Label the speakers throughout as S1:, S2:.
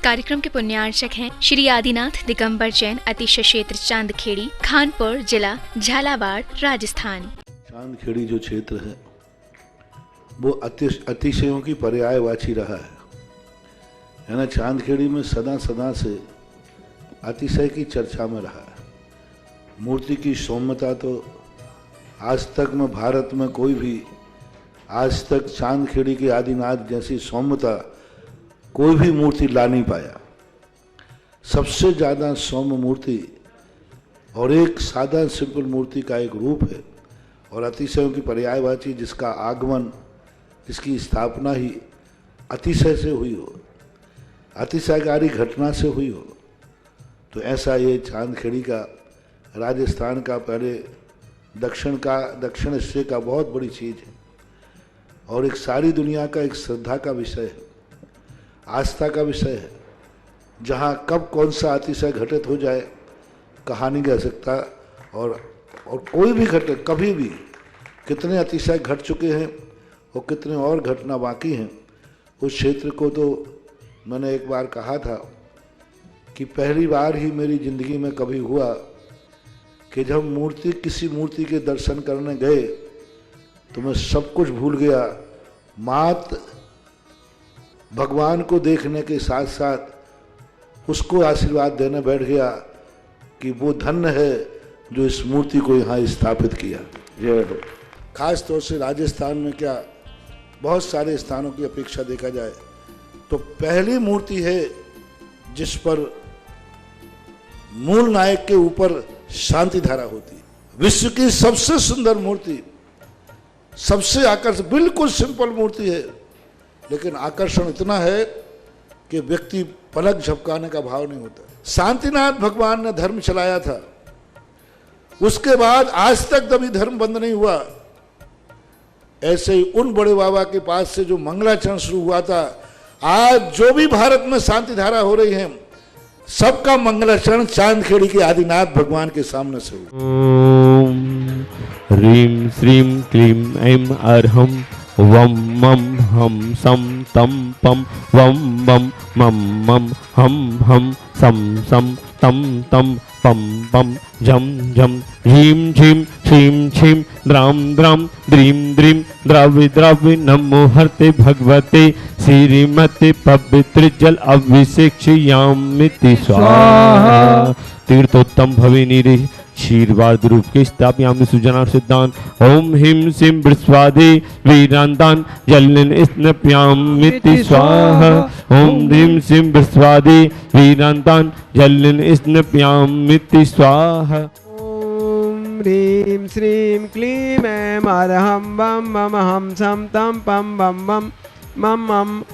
S1: कार्यक्रम के पुण्यार्चक हैं श्री आदिनाथ दिगंबर जैन अतिशय क्षेत्र चांदखेड़ी, खानपुर जिला, झालावाड़, राजस्थान।
S2: चांदखेड़ी जो क्षेत्र है वो अतिशयों की पर्यायवाची रहा है ना। चांदखेड़ी में सदा सदा से अतिशय की चर्चा में रहा है। मूर्ति की सौम्यता तो आज तक में भारत में कोई भी आज तक चांदखेड़ी के आदिनाथ जैसी सौम्यता कोई भी मूर्ति ला नहीं पाया। सबसे ज़्यादा सौम्य मूर्ति और एक सादा सिंपल मूर्ति का एक रूप है और अतिशयों की पर्यायवाची जिसका आगमन, जिसकी स्थापना ही अतिशय से हुई हो, अतिशयकारी घटना से हुई हो, तो ऐसा ये चांदखेड़ी का राजस्थान का पहले दक्षिण हिस्से का बहुत बड़ी चीज़ है और एक सारी दुनिया का एक श्रद्धा का विषय है, आस्था का विषय है। जहाँ कब कौन सा अतिशय घटित हो जाए कहा नहीं जा सकता और कोई भी घटे कभी भी कितने अतिशय घट चुके हैं और कितने और घटना बाकी हैं। उस क्षेत्र को तो मैंने एक बार कहा था कि पहली बार ही मेरी ज़िंदगी में कभी हुआ कि जब किसी मूर्ति के दर्शन करने गए तो मैं सब कुछ भूल गया। मात भगवान को देखने के साथ साथ उसको आशीर्वाद देने बैठ गया कि वो धन्य है जो इस मूर्ति को यहाँ स्थापित किया। जय हो। खास तौर से राजस्थान में क्या बहुत सारे स्थानों की अपेक्षा देखा जाए तो पहली मूर्ति है जिस पर मूल नायक के ऊपर शांति धारा होती है। विश्व की सबसे सुंदर मूर्ति, सबसे आकर्षक, बिल्कुल सिंपल मूर्ति है लेकिन आकर्षण इतना है कि व्यक्ति पलक झपकाने का भाव नहीं होता। शांतिनाथ भगवान ने धर्म चलाया था, उसके बाद आज तक कभी धर्म बंद नहीं हुआ। ऐसे ही उन बड़े बाबा के पास से जो मंगलाचरण शुरू हुआ था, आज जो भी भारत में शांति धारा हो रही है सबका मंगलाचरण चांदखेड़ी के आदिनाथ भगवान के सामने से हुआ।
S3: ओम ह्रीं श्रीं क्लीं ऐं अर्हं वम मम हम सम तम पम वम मम मम मम हम सम तम तम पम पम झम झम ह्रीं झीं श्रीं क्षीं द्रां द्रां द्रीं द्रीं द्रावि नमो हरते भगवते श्रीमते पवित्र जल अभिषेक्ष्यामिति स्वाहा। तीर्थोत्तम भविनीरि शीर्वाद रूप के स्थापयामि सुजनार सिद्धान। ओम हिम सिम बृहस्पति वीरांतान जलन स्नप्यामिति स्वाहा। ओम ह्रीं सिम बृहस्पति वीरांतान जलन स्नप्यामिति स्वाहा।
S4: ओम ह्रीं श्रीं क्लीं ऐं अर्हं वम मम हम सम तम पम बम बम मम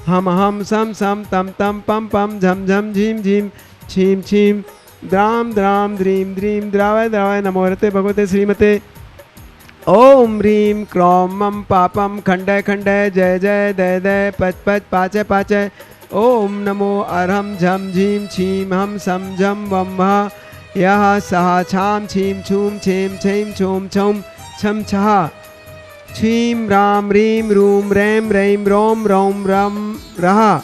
S4: मम हम सम तम तम पम पम झम झम झीम झीम छीम छीम द्राम द्राम द्रीम द्रीम द्रावय नमो रते भगवते श्रीमते। ओम ह्रीं क्रोम मम पापम खंडय खंडय जय जय दय दय पच पच पाचय पाचय। ओम नमो अर्हं झम झीम छीम हम सम झम वम यह सहा छाम छीम छूम छेम छेम छोम छौम छम छहा छीम राम ह्रीं रूम रैम रैम रोम रौम रम रहा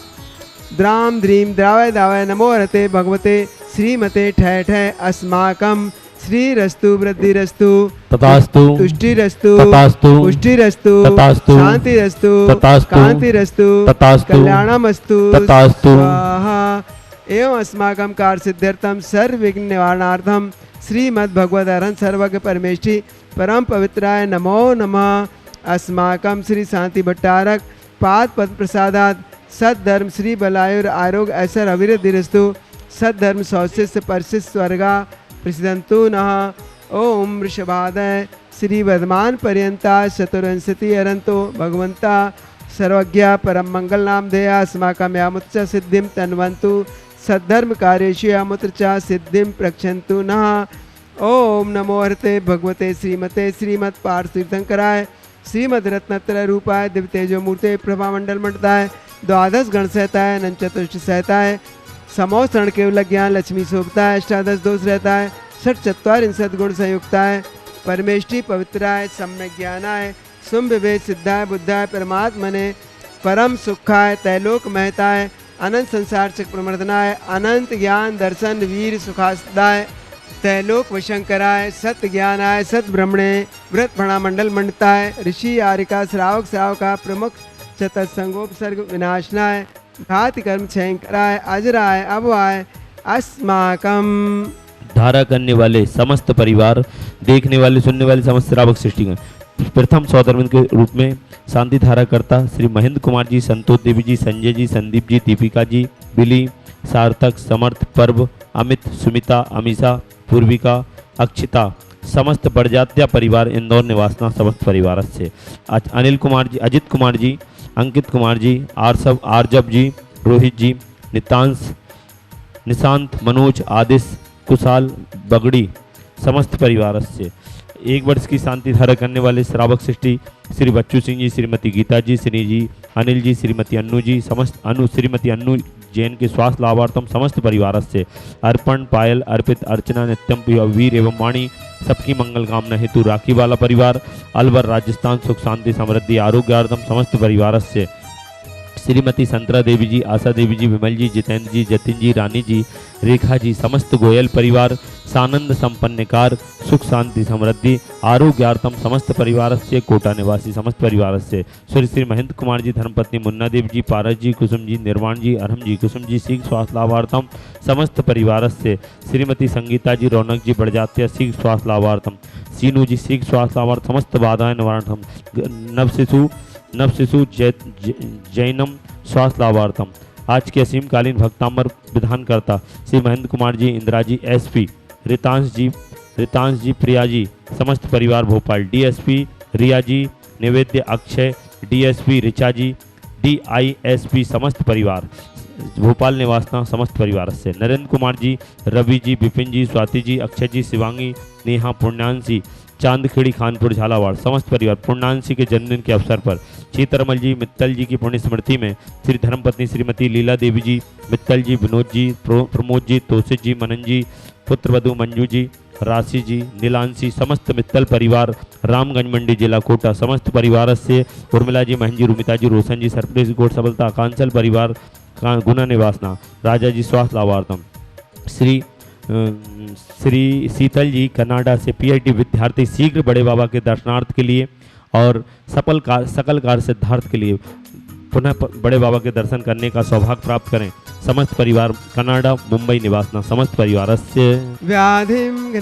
S4: द्राम द्रीम द्रावय दावय नमो रते भगवते श्रीमते ठय ठय अस्माकं श्रीरस्तु वृद्धिरस्तु
S3: तथास्तु
S4: तुष्टिरस्तु
S3: तथास्तु
S4: पुष्टिरस्तु
S3: तथास्तु
S4: शांतिरस्तु
S3: तथास्तु
S4: कांतिरस्तु
S3: तथास्तु
S4: कल्याणमस्तु
S3: तथास्तु
S4: स्वाहा। एवं अस्माकं कार्यसिद्ध्यर्थं सर्वविघ्न निवारणार्थं श्रीमद्भगवदर्हं सर्वज्ञ परमेष्ठि परम पवित्राय नमो नमः। अस्माकं श्री शांति भट्टारक पाद पद प्रसादात् सद्धर्म श्री बलायुर आरोग्य ऐसर अविरधिरस्तु सद्धर्म सौशिष्य परशिष्य स्वर्गा प्रसिदंतु नः। ओम वृषभादय श्री वर्धमान पर्यंता चतुर्विंशति अरंतो भगवंता सर्वज्ञ परम मंगल नाम देया अस्माकं यामुत्र सिद्धिं तन्वन्तु सद्धर्म कार्येषु यामुत्र च सिद्धिं प्रक्षन्तु नः। ओम नमो हरते भगवते श्रीमते श्रीमत् पार्थिवशंकराय श्रीमद रत्नत्रय रूपाय दिव्य तेजो मूर्ते प्रभामंडल मंडताय द्वादश गण सहताय अनंत चतुष्ट सहताय समोसरण केवल ज्ञान लक्ष्मी शोभताय अष्टादश दोष रहताय षट चत्वारिंशत् गुण संयुक्ताय परमेष्टि पवित्राय सम्यक ज्ञानाय सुम विवेक सिद्धाय बुद्धाय परमात्मने परम सुखाय तैलोक महताय अनंत संसार चक्र प्रमर्दनाय, अनंत ज्ञान दर्शन वीर सुखासदाय, तैलोक वशंकराय, सत्य ज्ञानाय, सत ब्रह्मणे, व्रत प्रणामंडल मंडताय, ऋषि आरिका श्रावक श्रावका प्रमुख चतसंगोपसर्ग विनाशनाय, घात कर्म क्षयंकराय, अजराय अभवाय अस्माकम।
S3: धारा करने वाले समस्त परिवार, देखने वाले सुनने वाले समस्त श्रावक सृष्टिगण, प्रथम सौधर्मन के रूप में शांति धारा करता श्री महेंद्र कुमार जी, संतोष देवी जी, संजय जी, संदीप जी, दीपिका जी, बिली, सार्थक, समर्थ, पर्व, अमित, सुमिता, अमीषा, पूर्विका, अक्षिता, समस्त बड़जात्या परिवार, इंदौर निवासना समस्त परिवार से, अनिल कुमार जी, अजित कुमार जी, अंकित कुमार जी, आरसव, आरजब जी, रोहित जी, नितांश, निशांत, मनोज, आदिश, कुशाल, बगड़ी, समस्त परिवार से, 1 वर्ष की शांति धारा करने वाले श्रावक सृष्टि श्री बच्चू सिंह जी, श्रीमती गीता जी, श्री जी अनिल जी, श्रीमती अन्नू जी, समस्त श्रीमती अन्नू जैन के स्वास्थ्य लाभार्थम समस्त परिवार से, अर्पण, पायल, अर्पित, अर्चना, नित्यम, वीर एवं वाणी सबकी मंगल कामना हेतु राखी वाला परिवार, अलवर राजस्थान सुख शांति समृद्धि आरोग्यार्थम समस्त परिवार से, श्रीमती संतरा देवी जी, आशा देवी जी, विमल जी, जितेंद्र जी, जतिन जी, रानी जी, रेखा जी, समस्त गोयल परिवार, सानंद संपन्नकार सुख शांति समृद्धि आरोग्यार्थम समस्त परिवार से, कोटा निवासी समस्त परिवार से, श्री महेंद्र कुमार जी, धर्मपत्नी मुन्ना देव जी, पारस जी, कुसुम जी, निर्वाण जी, अरहम जी, कुसुम जी, शीघ्र स्वास्थ्य लाभार्थम समस्त परिवार से, श्रीमती संगीता जी, रौनक जी, बड़जात्या शीघ्र स्वास्थ्य लाभार्थम, सीनू जी, शीघ्र स्वास्थ्य लाभार्थ समस्त बाधाएं निवारणम, नव शिशु जैनम स्वास्थ्य लाभार्थम। आज के असीमकालीन भक्तांबर विधानकर्ता श्री महेंद्र कुमार जी, इंदिरा जी, एसपी रितांश जी, प्रिया जी, समस्त परिवार भोपाल, डीएसपी रिया जी, निवेद्य, अक्षय, डीएसपी ऋचा जी, डीआईएसपी समस्त परिवार भोपाल निवासना समस्त परिवार से, नरेंद्र कुमार जी, रवि जी, विपिन जी, स्वाति जी, अक्षय जी, शिवांगी, नेहा, पुण्यांशी, चांदखेड़ी, खानपुर, झालावाड़ समस्त परिवार पुण्यांशी के जन्मदिन के अवसर पर चीतरमल जी, मित्तल जी की पुण्य स्मृति में श्री धर्मपत्नी श्रीमती लीला देवी जी, मित्तल जी, विनोद जी, प्रमोद जी, तोषित जी, मनन जी, पुत्रवधु मंजू जी, राशि जी, नीलांशी समस्त मित्तल परिवार, रामगंज मंडी जिला कोटा समस्त परिवार से, उर्मिला जी, महन जी, रुमिता जी, रोशन जी, सरप्रेस गोट सफलता, कांसल परिवार, गुना निवासना, राजा जी स्वास्थ्य लाभार्थम, श्री शीतल जी कनाडा से पीएचडी विद्यार्थी शीघ्र बड़े बाबा के दर्शनार्थ के लिए और सकल कार्य सिद्धार्थ के लिए पुनः बड़े बाबा के दर्शन करने का सौभाग्य प्राप्त करें। समस्त परिवार कनाडा मुंबई निवासना समस्त परिवार से
S4: व्याधिम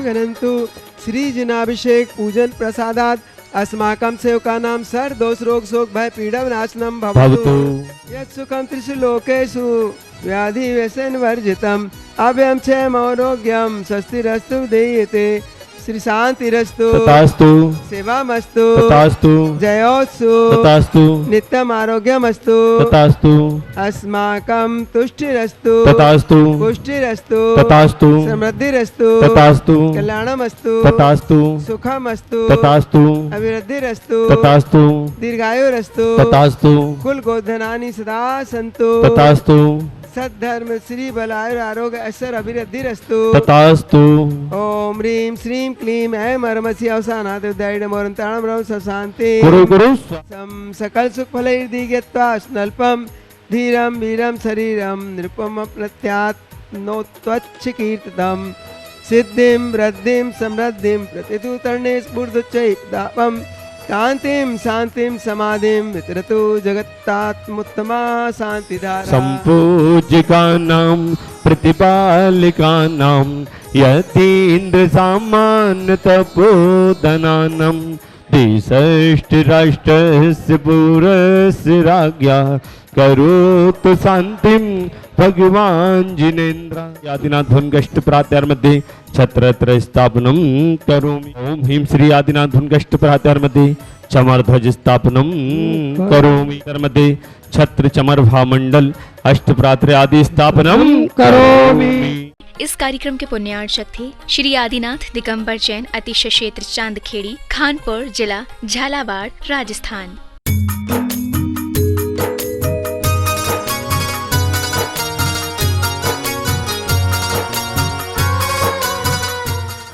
S4: घनंतु श्री जनाभिषेक पूजन प्रसादात अस्माकं सेवकानां सर्व दोष रोग शोक भय पीड़ा विनाशनम भवतु यत् सुखं त्रिषु लोकेषु व्याधि व्यसन वर्जितम् अभयं क्षयमौरोग्यं स्वस्तिरस्तु देयते श्री शांतिरस्तु
S3: तथास्तु
S4: सेवामस्तु
S3: तथास्तु
S4: जयोत्सु
S3: तथास्तु
S4: नित्यम आरोग्यमस्तु
S3: तथास्तु
S4: अस्माकं तुष्टिरस्तु
S3: तथास्तु
S4: पुष्टिरस्तु
S3: तथास्तु
S4: समृद्धिरस्तु
S3: तथास्तु
S4: कल्याणमस्तु
S3: तथास्तु
S4: सुखमस्तु
S3: तथास्तु
S4: अभिवृद्धिरस्तु
S3: तथास्तु
S4: दीर्घायुरस्तु
S3: तथास्तु
S4: कुल गोधनानि सदा सन्तु
S3: तथास्तु
S4: सद्धर्म श्री बलायुर आरोग्य ऐश्वर्य अभिवृद्धिरस्तु
S3: तथास्तु
S4: ओम ह्रीं श्रीं क्लीं ऐं मर्मसि अवसानात् उदयडमोरन्ताणं रं शांति
S3: गुरु
S4: सकल सुख फलैर्दिग्यत्वा स्नल्पं धीरं वीरं शरीरं नृपम प्रत्यात्नोत्वच्चकीर्तितं सिद्धिं वृद्धिं समृद्धिं प्रतितुतर्णे स्फूर्दुच्चैदापं शांतिं शांतिं समाधिं वितरतु जगत्तात्मुत्तमा शांतिधारा
S3: संपूज्यकानां प्रतिपालिकानां यतीन्द्र सामान्य तपोधनानां द्विषष्टिराष्ट्रस्य पुरस्य राज्ञा करोतु शांतिं भगवान जिनेन्द्र आदिनाथ धुनगष्ट प्रात्यार मध्ये छत्रत्र स्थापनं करोमि। ओम ह्रीं श्री आदिनाथ धुनगष्ट प्रात्यार मध्ये चमर ध्वज स्थापनं करोमि। मध्ये छत्र चमर भामंडल अष्ट प्रात्र आदि स्थापनं करोमि।
S1: इस कार्यक्रम के पुण्यार्चक थे श्री आदिनाथ दिगंबर जैन, अतिशय क्षेत्र चांदखेड़ी, खानपुर जिला, झालावाड़, राजस्थान।